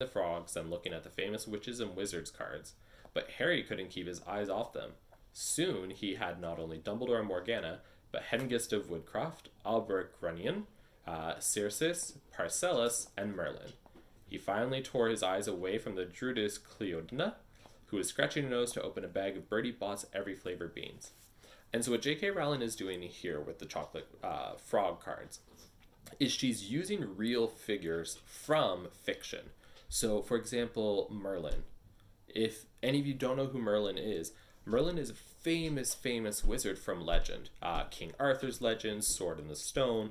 the frogs and looking at the famous witches and wizards cards, but Harry couldn't keep his eyes off them. Soon he had not only Dumbledore and Morgana, but Hengist of Woodcroft, Albert Grunion, Circes, Parcellus, and Merlin. He finally tore his eyes away from the Druidess Cleodna, who was scratching her nose to open a bag of Bertie Bott's every flavor beans. And so what J.K. Rowling is doing here with the chocolate frog cards is she's using real figures from fiction. So, for example, Merlin. If any of you don't know who Merlin is a famous wizard from legend. King Arthur's legend, Sword in the Stone,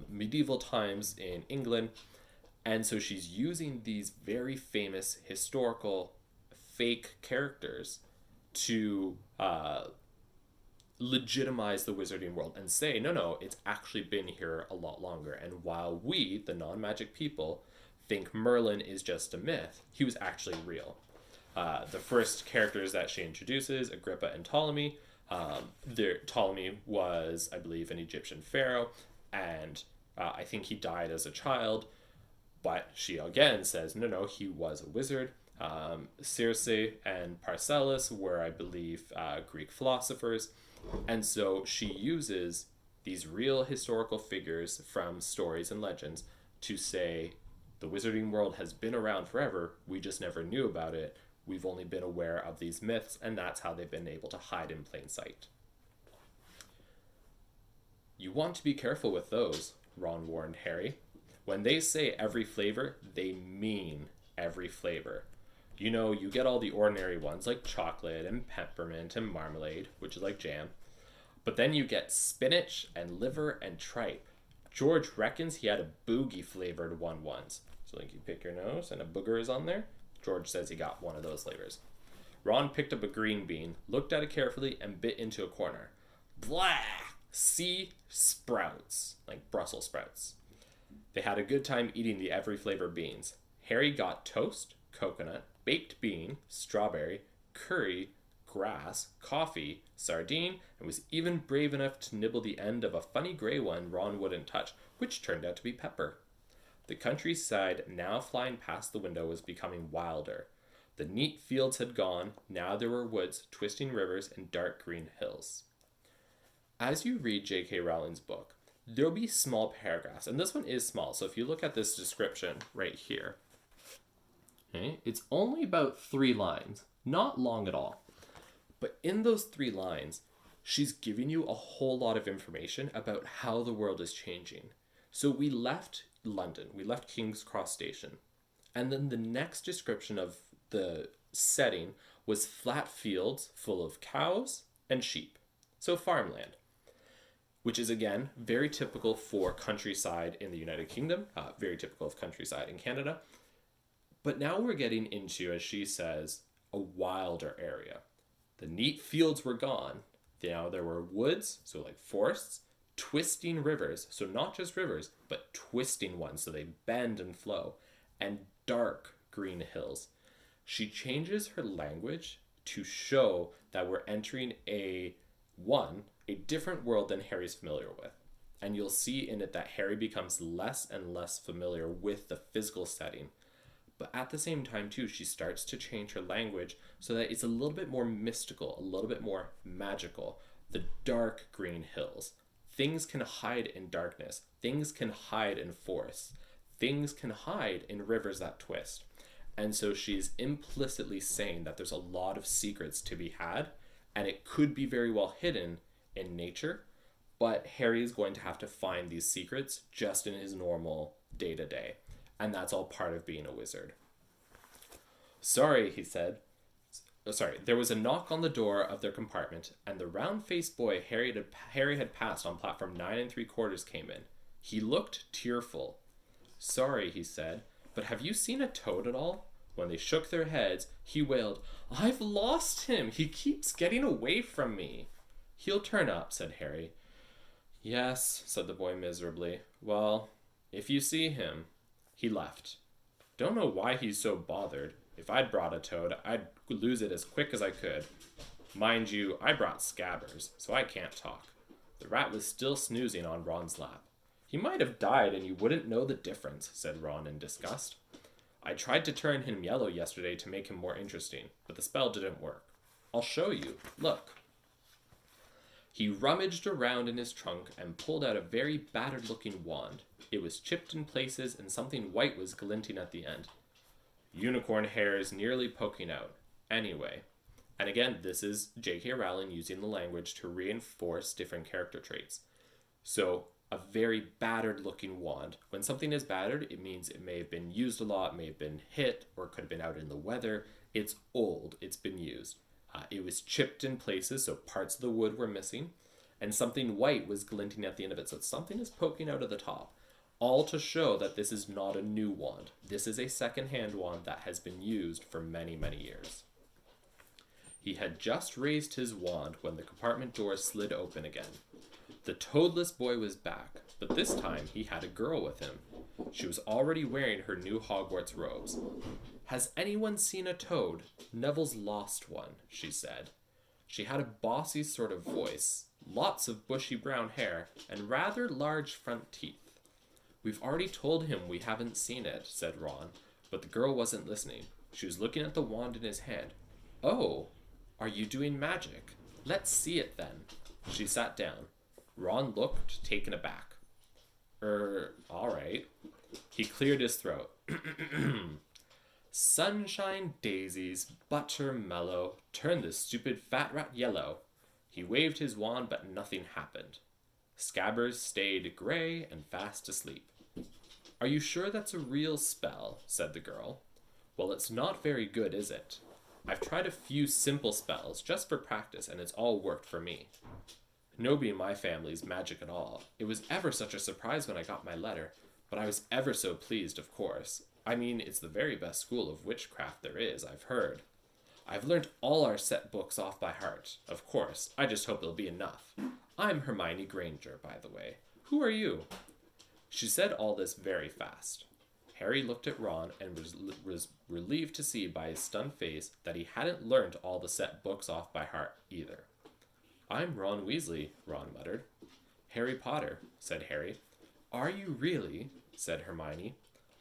medieval times in England. And so she's using these very famous historical fake characters to legitimize the wizarding world and say, no, it's actually been here a lot longer. And while we, the non-magic people, think Merlin is just a myth, he was actually real. The first characters that she introduces, Agrippa and Ptolemy. Ptolemy was, I believe, an Egyptian pharaoh, and I think he died as a child, but she again says, no, he was a wizard. Circe and Parcellus were, I believe, Greek philosophers. And so she uses these real historical figures from stories and legends to say the wizarding world has been around forever. We just never knew about it. We've only been aware of these myths, and that's how they've been able to hide in plain sight. You want to be careful with those, Ron warned Harry. When they say every flavor, they mean every flavor. You know, you get all the ordinary ones like chocolate and peppermint and marmalade, which is like jam. But then you get spinach and liver and tripe. George reckons he had a boogie flavored one once. So like you pick your nose and a booger is on there. George says he got one of those flavors. Ron picked up a green bean, looked at it carefully, and bit into a corner. Blah! See? Sprouts. Like Brussels sprouts. They had a good time eating the every flavor beans. Harry got toast, coconut, baked bean, strawberry, curry, grass, coffee, sardine, and was even brave enough to nibble the end of a funny gray one Ron wouldn't touch, which turned out to be pepper. The countryside now flying past the window was becoming wilder. The neat fields had gone, now there were woods, twisting rivers, and dark green hills. As you read J.K. Rowling's book, there'll be small paragraphs, and this one is small, so if you look at this description right here, okay, it's only about 3 lines, not long at all. But in those 3 lines, she's giving you a whole lot of information about how the world is changing. So we left London, we left King's Cross Station, and then the next description of the setting was flat fields full of cows and sheep, so farmland, which is again very typical for countryside in the United Kingdom, very typical of countryside in Canada. But now we're getting into, as she says, a wilder area. The neat fields were gone. Now there were woods, so like forests, twisting rivers, so not just rivers, but twisting ones, so they bend and flow, and dark green hills. She changes her language to show that we're entering a different world than Harry's familiar with. And you'll see in it that Harry becomes less and less familiar with the physical setting. But at the same time, too, she starts to change her language so that it's a little bit more mystical, a little bit more magical. The dark green hills. Things can hide in darkness. Things can hide in forests. Things can hide in rivers that twist. And so she's implicitly saying that there's a lot of secrets to be had, and it could be very well hidden in nature, but Harry is going to have to find these secrets just in his normal day-to-day. And that's all part of being a wizard. Sorry, he said. There was a knock on the door of their compartment, and the round-faced boy Harry had passed on platform 9 3/4 came in. He looked tearful. Sorry, he said, but have you seen a toad at all? When they shook their heads, he wailed, I've lost him! He keeps getting away from me! He'll turn up, said Harry. Yes, said the boy miserably. Well, if you see him... He left. Don't know why he's so bothered. If I'd brought a toad, I'd lose it as quick as I could. Mind you, I brought Scabbers, so I can't talk. The rat was still snoozing on Ron's lap. He might have died and you wouldn't know the difference, said Ron in disgust. I tried to turn him yellow yesterday to make him more interesting, but the spell didn't work. I'll show you. Look. He rummaged around in his trunk and pulled out a very battered-looking wand. It was chipped in places and something white was glinting at the end. Unicorn hairs nearly poking out. Anyway. And again, this is J.K. Rowling using the language to reinforce different character traits. So, a very battered-looking wand. When something is battered, it means it may have been used a lot, may have been hit, or could have been out in the weather. It's old. It's been used. It was chipped in places, so parts of the wood were missing, and something white was glinting at the end of it, so something is poking out of the top, all to show that this is not a new wand. This is a second-hand wand that has been used for many, many years. He had just raised his wand when the compartment door slid open again. The toadless boy was back, but this time he had a girl with him. She was already wearing her new Hogwarts robes. "Has anyone seen a toad? Neville's lost one," she said. She had a bossy sort of voice, lots of bushy brown hair, and rather large front teeth. "We've already told him we haven't seen it," said Ron, but the girl wasn't listening. She was looking at the wand in his hand. "Oh, are you doing magic? Let's see it then." She sat down. Ron looked, taken aback. All right." He cleared his throat. "Sunshine daisies, butter mellow, turn this stupid fat rat yellow." He waved his wand, but nothing happened. Scabbers stayed grey and fast asleep. "Are you sure that's a real spell?" said the girl. "Well, it's not very good, is it? I've tried a few simple spells, just for practice, and it's all worked for me. Nobody in my family's magic at all. It was ever such a surprise when I got my letter, but I was ever so pleased, of course. I mean, it's the very best school of witchcraft there is, I've heard. I've learnt all our set books off by heart, of course. I just hope it'll be enough. I'm Hermione Granger, by the way. Who are you?" She said all this very fast. Harry looked at Ron and was relieved to see by his stunned face that he hadn't learnt all the set books off by heart either. "I'm Ron Weasley," Ron muttered. "Harry Potter," said Harry. "Are you really?" said Hermione.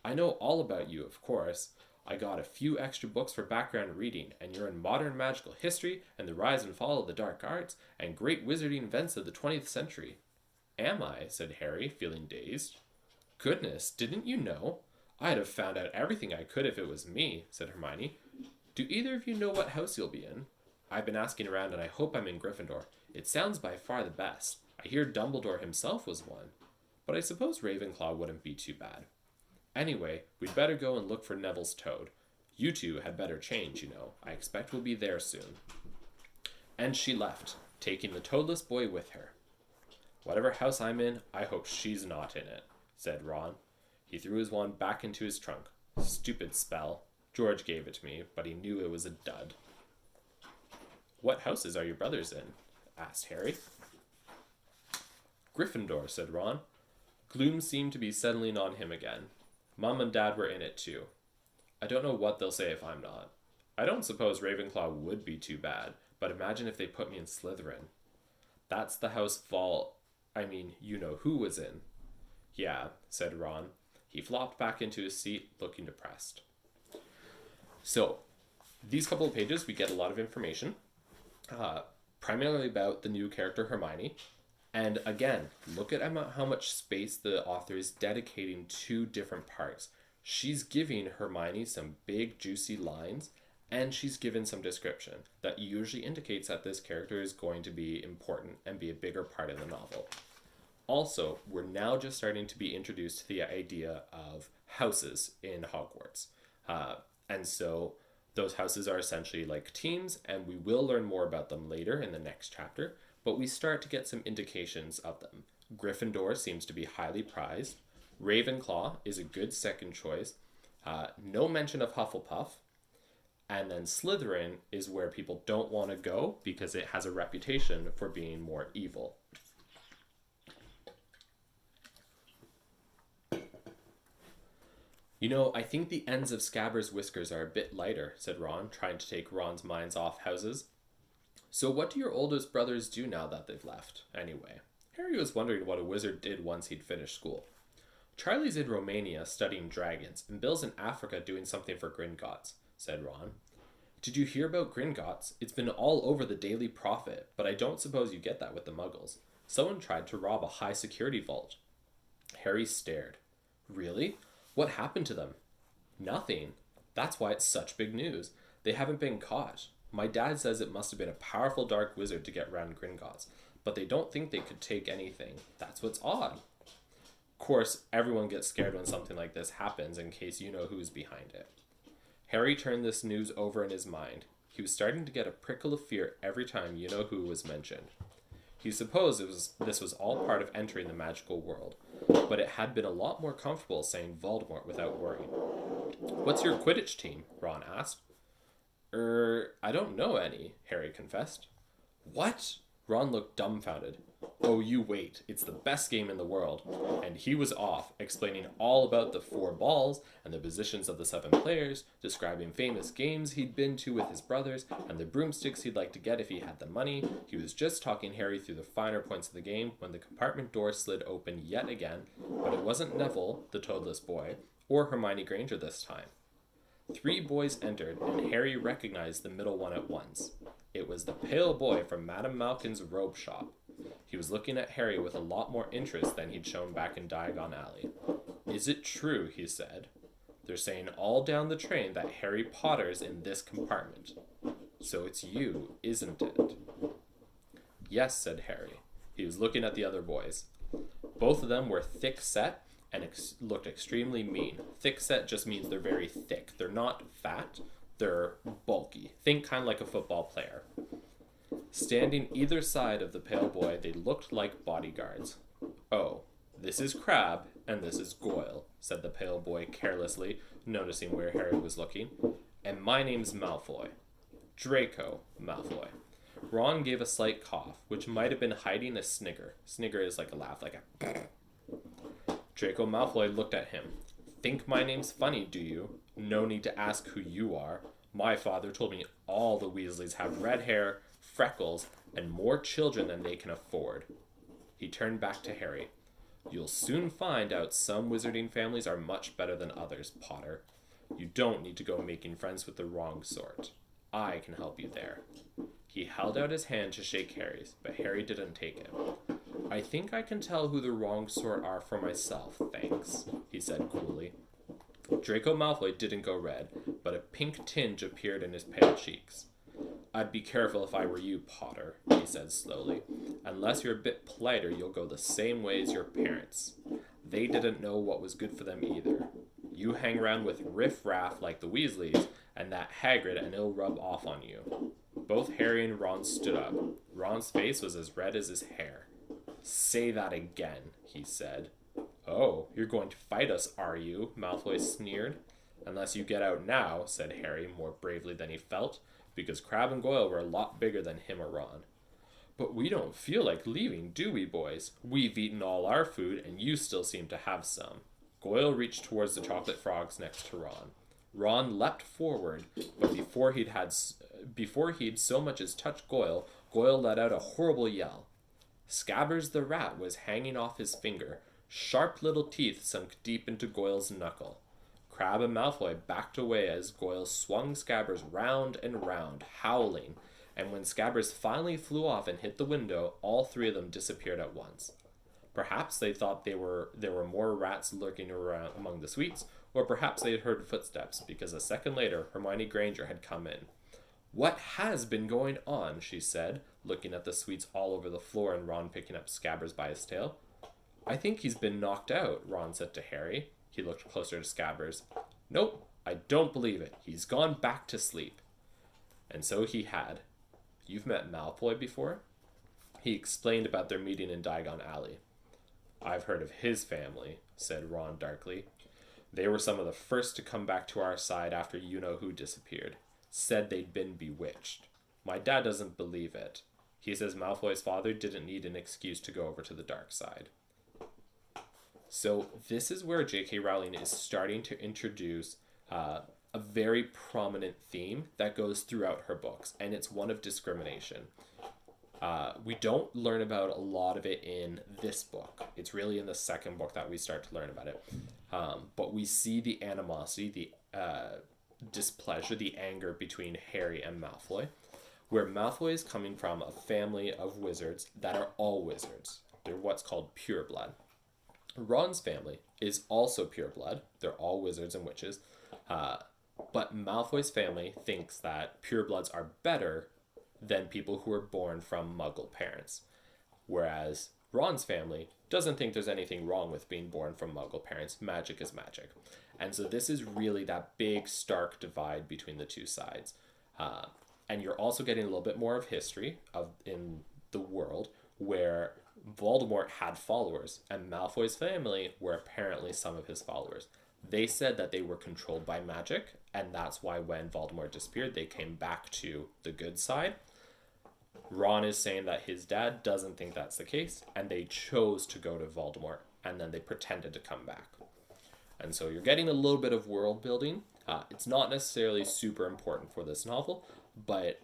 "I know all about you, of course. I got a few extra books for background reading, and you're in modern magical history, and the rise and fall of the dark arts, and great wizarding events of the 20th century. "Am I?" said Harry, feeling dazed. "Goodness, didn't you know? I'd have found out everything I could if it was me," said Hermione. "Do either of you know what house you'll be in? I've been asking around, and I hope I'm in Gryffindor. It sounds by far the best. I hear Dumbledore himself was one. But I suppose Ravenclaw wouldn't be too bad. Anyway, we'd better go and look for Neville's toad. You two had better change, you know. I expect we'll be there soon." And she left, taking the toadless boy with her. "Whatever house I'm in, I hope she's not in it," said Ron. He threw his wand back into his trunk. "Stupid spell. George gave it to me, but he knew it was a dud." "What houses are your brothers in?" asked Harry. "Gryffindor," said Ron. Gloom seemed to be settling on him again. Mom and Dad were in it too. I don't know what they'll say if I'm not. I don't suppose Ravenclaw would be too bad, but imagine if they put me in Slytherin. That's the house you know who was in. "Yeah," said Ron. He flopped back into his seat, looking depressed. So, these couple of pages, we get a lot of information, primarily about the new character Hermione. And again, look at how much space the author is dedicating to different parts. She's giving Hermione some big, juicy lines, and she's given some description that usually indicates that this character is going to be important and be a bigger part of the novel. Also, we're now just starting to be introduced to the idea of houses in Hogwarts. And so those houses are essentially like teams, and we will learn more about them later in the next chapter, but we start to get some indications of them. Gryffindor seems to be highly prized. Ravenclaw is a good second choice. No mention of Hufflepuff. And then Slytherin is where people don't want to go because it has a reputation for being more evil. "You know, I think the ends of Scabbers' whiskers are a bit lighter," said Ron, trying to take Ron's minds off houses. "So what do your oldest brothers do now that they've left, anyway?" Harry was wondering what a wizard did once he'd finished school. Charlie's in Romania studying dragons, and Bill's in Africa doing something for Gringotts, said Ron. Did you hear about Gringotts? It's been all over the Daily Prophet, but I don't suppose you get that with the Muggles. Someone tried to rob a high security vault. Harry stared. Really? What happened to them? Nothing. That's why it's such big news. They haven't been caught. My dad says it must have been a powerful dark wizard to get round Gringotts, but they don't think they could take anything. That's what's odd. Of course, everyone gets scared when something like this happens in case you know who's behind it. Harry turned this news over in his mind. He was starting to get a prickle of fear every time you know who was mentioned. He supposed this was all part of entering the magical world, but it had been a lot more comfortable saying Voldemort without worrying. What's your Quidditch team? Ron asked. I don't know any, Harry confessed. What? Ron looked dumbfounded. Oh, you wait. It's the best game in the world. And he was off, explaining all about the 4 balls and the positions of the 7 players, describing famous games he'd been to with his brothers, and the broomsticks he'd like to get if he had the money. He was just talking Harry through the finer points of the game when the compartment door slid open yet again, but it wasn't Neville, the toadless boy, or Hermione Granger this time. 3 boys entered, and Harry recognized the middle one at once. It was the pale boy from Madame Malkin's robe shop. He was looking at Harry with a lot more interest than he'd shown back in Diagon Alley. Is it true, he said. They're saying all down the train that Harry Potter's in this compartment. So it's you, isn't it? Yes, said Harry. He was looking at the other boys. Both of them were thick-set and looked extremely mean. Thick-set just means they're very thick. They're not fat. They're bulky. Think kind of like a football player. Standing either side of the pale boy, they looked like bodyguards. Oh, this is Crabbe, and this is Goyle, said the pale boy carelessly, noticing where Harry was looking. And my name's Malfoy. Draco Malfoy. Ron gave a slight cough, which might have been hiding a snigger. Snigger is like a laugh, like a... Draco Malfoy looked at him. Think my name's funny, do you? No need to ask who you are. My father told me all the Weasleys have red hair, freckles, and more children than they can afford. He turned back to Harry. You'll soon find out some wizarding families are much better than others, Potter. You don't need to go making friends with the wrong sort. I can help you there. He held out his hand to shake Harry's, but Harry didn't take it. I think I can tell who the wrong sort are for myself, thanks, he said coolly. Draco Malfoy didn't go red, but a pink tinge appeared in his pale cheeks. I'd be careful if I were you, Potter, he said slowly. Unless you're a bit politer, you'll go the same way as your parents. They didn't know what was good for them either. You hang around with riff-raff like the Weasleys, and that Hagrid, and it'll rub off on you. Both Harry and Ron stood up. Ron's face was as red as his hair. Say that again, he said. Oh, you're going to fight us, are you? Malfoy sneered. Unless you get out now, said Harry, more bravely than he felt, because Crabbe and Goyle were a lot bigger than him or Ron. But we don't feel like leaving, do we, boys? We've eaten all our food, and you still seem to have some. Goyle reached towards the chocolate frogs next to Ron. Ron leapt forward, but before he'd so much as touched Goyle, Goyle let out a horrible yell. Scabbers the rat was hanging off his finger. Sharp little teeth sunk deep into Goyle's knuckle. Crabbe and Malfoy backed away as Goyle swung Scabbers round and round, howling, and when Scabbers finally flew off and hit the window, all 3 of them disappeared at once. Perhaps they thought there were more rats lurking around among the sweets, or perhaps they had heard footsteps, because a second later Hermione Granger had come in. What has been going on? She said, looking at the sweets all over the floor and Ron picking up Scabbers by his tail. I think he's been knocked out, Ron said to Harry. He looked closer to Scabbers. Nope, I don't believe it. He's gone back to sleep. And so he had. You've met Malfoy before? He explained about their meeting in Diagon Alley. I've heard of his family, said Ron darkly. They were some of the first to come back to our side after you-know-who disappeared. Said they'd been bewitched. My dad doesn't believe it. He says Malfoy's father didn't need an excuse to go over to the dark side. So this is where J.K. Rowling is starting to introduce a very prominent theme that goes throughout her books, and it's one of discrimination. We don't learn about a lot of it in this book. It's really in the second book that we start to learn about it. But we see the animosity, the displeasure, the anger between Harry and Malfoy, where Malfoy is coming from a family of wizards that are all wizards. They're what's called pureblood. Ron's family is also pureblood. They're all wizards and witches. But Malfoy's family thinks that purebloods are better than people who are born from Muggle parents. Whereas Ron's family doesn't think there's anything wrong with being born from Muggle parents. Magic is magic. And so this is really that big, stark divide between the two sides. And you're also getting a little bit more of history in the world where Voldemort had followers, and Malfoy's family were apparently some of his followers. They said that they were controlled by magic, and that's why when Voldemort disappeared, they came back to the good side. Ron is saying that his dad doesn't think that's the case, and they chose to go to Voldemort, and then they pretended to come back. And so you're getting a little bit of world building. It's not necessarily super important for this novel, but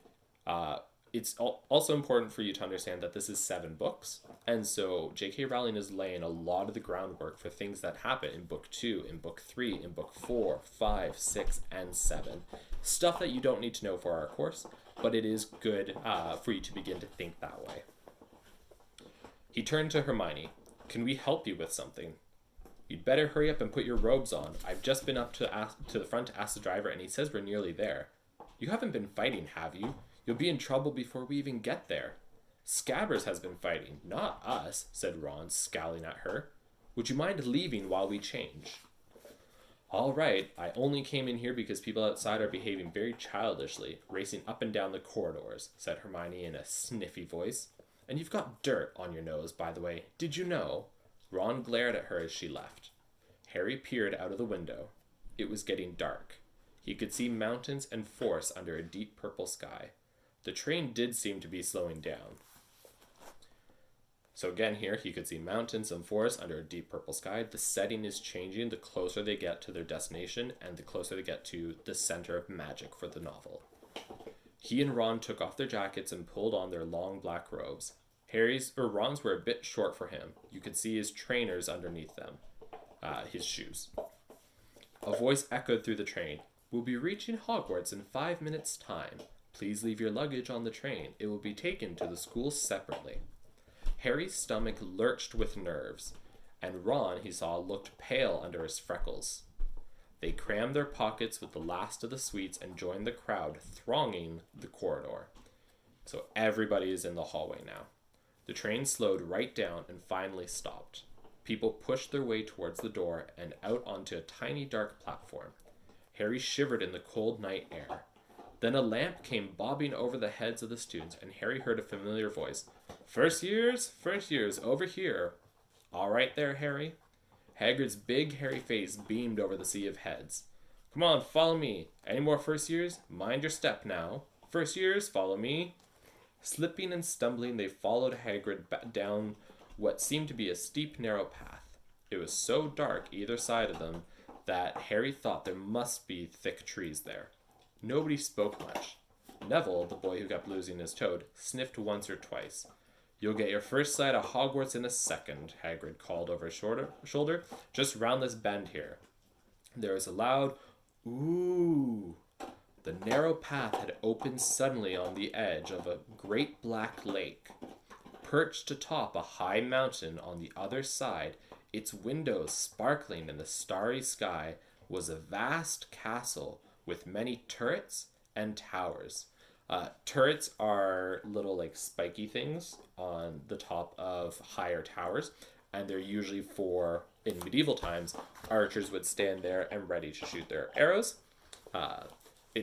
it's also important for you to understand that this is 7 books. And so J.K. Rowling is laying a lot of the groundwork for things that happen in book 2, in book 3, in book 4, 5, 6, and 7. Stuff that you don't need to know for our course, but it is good for you to begin to think that way. He turned to Hermione. Can we help you with something? You'd better hurry up and put your robes on. I've just been up to the front to ask the driver, and he says we're nearly there. You haven't been fighting, have you? You'll be in trouble before we even get there. Scabbers has been fighting, not us, said Ron, scowling at her. Would you mind leaving while we change? All right, I only came in here because people outside are behaving very childishly, racing up and down the corridors, said Hermione in a sniffy voice. And you've got dirt on your nose, by the way. Did you know? Ron glared at her as she left. Harry peered out of the window. It was getting dark. He could see mountains and forests under a deep purple sky. The train did seem to be slowing down. So again here, he could see mountains and forests under a deep purple sky. The setting is changing the closer they get to their destination and the closer they get to the center of magic for the novel. He and Ron took off their jackets and pulled on their long black robes. Ron's were a bit short for him. You could see his trainers underneath them, his shoes. A voice echoed through the train. We'll be reaching Hogwarts in 5 minutes' time. Please leave your luggage on the train. It will be taken to the school separately. Harry's stomach lurched with nerves, and Ron, he saw, looked pale under his freckles. They crammed their pockets with the last of the sweets and joined the crowd thronging the corridor. So everybody is in the hallway now. The train slowed right down and finally stopped. People pushed their way towards the door and out onto a tiny dark platform. Harry shivered in the cold night air. Then a lamp came bobbing over the heads of the students, and Harry heard a familiar voice. First years, over here. All right there, Harry. Hagrid's big, hairy face beamed over the sea of heads. Come on, follow me. Any more first years? Mind your step now. First years, follow me. Slipping and stumbling, they followed Hagrid down what seemed to be a steep, narrow path. It was so dark either side of them that Harry thought there must be thick trees there. Nobody spoke much. Neville, the boy who kept losing his toad, sniffed once or twice. You'll get your first sight of Hogwarts in a second, Hagrid called over his shoulder. Just round this bend here. There was a loud, ooh. The narrow path had opened suddenly on the edge of a great black lake. Perched atop a high mountain on the other side, its windows sparkling in the starry sky, was a vast castle with many turrets and towers. Turrets are little spiky things on the top of higher towers, and they're usually for, in medieval times, archers would stand there and ready to shoot their arrows.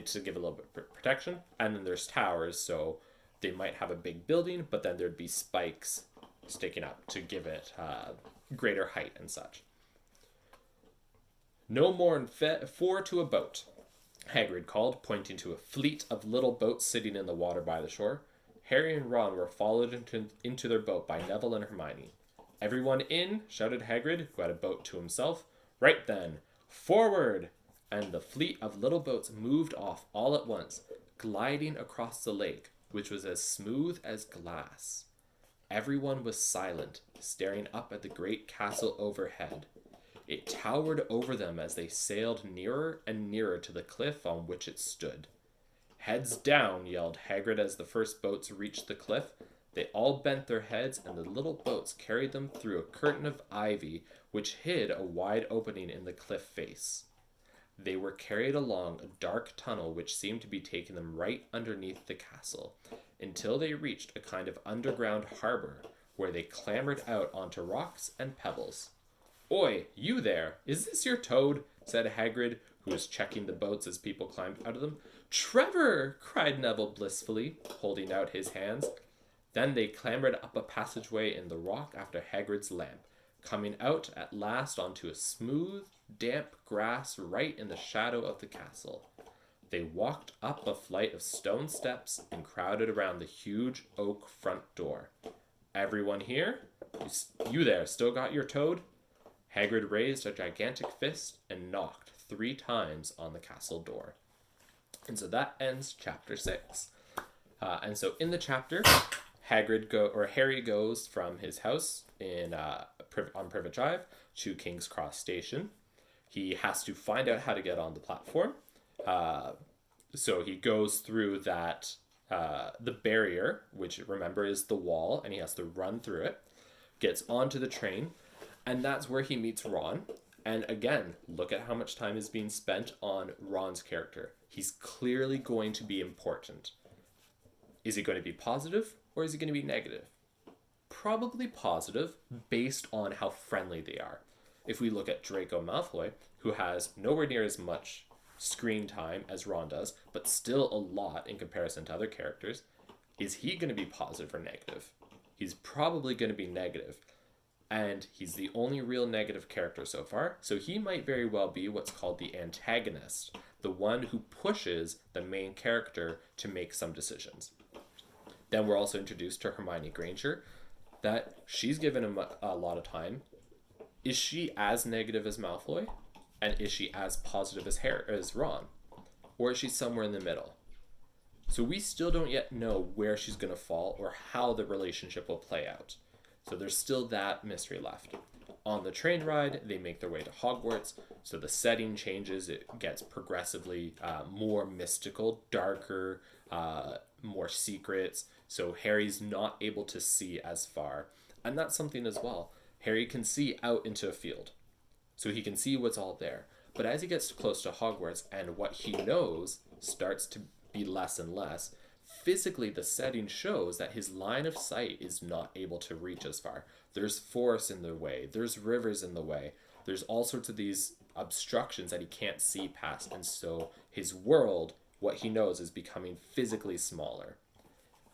To give a little bit of protection. And then there's towers, so they might have a big building, but then there'd be spikes sticking up to give it greater height and such. No more than 4 to a boat, Hagrid called, pointing to a fleet of little boats sitting in the water by the shore. Harry and Ron were followed into their boat by Neville and Hermione. Everyone in, shouted Hagrid, who had a boat to himself. Right then, forward! And the fleet of little boats moved off all at once, gliding across the lake, which was as smooth as glass. Everyone was silent, staring up at the great castle overhead. It towered over them as they sailed nearer and nearer to the cliff on which it stood. "Heads down," yelled Hagrid as the first boats reached the cliff. They all bent their heads, and the little boats carried them through a curtain of ivy which hid a wide opening in the cliff face. They were carried along a dark tunnel which seemed to be taking them right underneath the castle, until they reached a kind of underground harbor, where they clambered out onto rocks and pebbles. "Oi, you there! Is this your toad?" said Hagrid, who was checking the boats as people climbed out of them. "Trevor!" cried Neville blissfully, holding out his hands. Then they clambered up a passageway in the rock after Hagrid's lamp, coming out at last onto a smooth, damp grass right in the shadow of the castle. They walked up a flight of stone steps and crowded around the huge oak front door. "Everyone here? You there, still got your toad?" Hagrid raised a gigantic fist and knocked 3 times on the castle door. And so that ends chapter 6. And so in the chapter, Harry goes from his house on Privet Drive to King's Cross Station. He has to find out how to get on the platform. So he goes through the barrier, which remember is the wall, and he has to run through it, gets onto the train, and that's where he meets Ron. And again, look at how much time is being spent on Ron's character. He's clearly going to be important. Is he going to be positive or is he going to be negative? Probably positive based on how friendly they are. If we look at Draco Malfoy, who has nowhere near as much screen time as Ron does, but still a lot in comparison to other characters, is he going to be positive or negative? He's probably going to be negative. And he's the only real negative character so far, so he might very well be what's called the antagonist, the one who pushes the main character to make some decisions. Then we're also introduced to Hermione Granger, that she's given him a lot of time. Is she as negative as Malfoy? And is she as positive as Ron? Or is she somewhere in the middle? So we still don't yet know where she's going to fall or how the relationship will play out. So there's still that mystery left. On the train ride, they make their way to Hogwarts, so the setting changes. It gets progressively more mystical, darker, more secrets. So Harry's not able to see as far. And that's something as well. Harry can see out into a field, so he can see what's all there. But as he gets close to Hogwarts and what he knows starts to be less and less, physically the setting shows that his line of sight is not able to reach as far. There's forests in the way, there's rivers in the way, there's all sorts of these obstructions that he can't see past, and so his world, what he knows, is becoming physically smaller.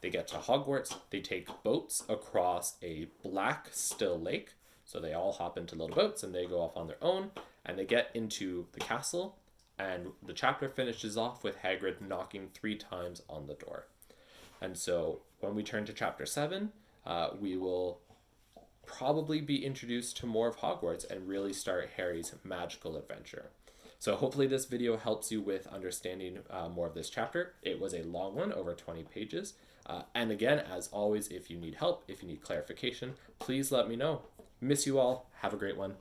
They get to Hogwarts, they take boats across a black still lake, so they all hop into little boats and they go off on their own, and they get into the castle, and the chapter finishes off with Hagrid knocking 3 times on the door. And so when we turn to chapter 7, we will probably be introduced to more of Hogwarts and really start Harry's magical adventure. So hopefully this video helps you with understanding more of this chapter. It was a long one, over 20 pages. And again, as always, if you need help, if you need clarification, please let me know. Miss you all. Have a great one.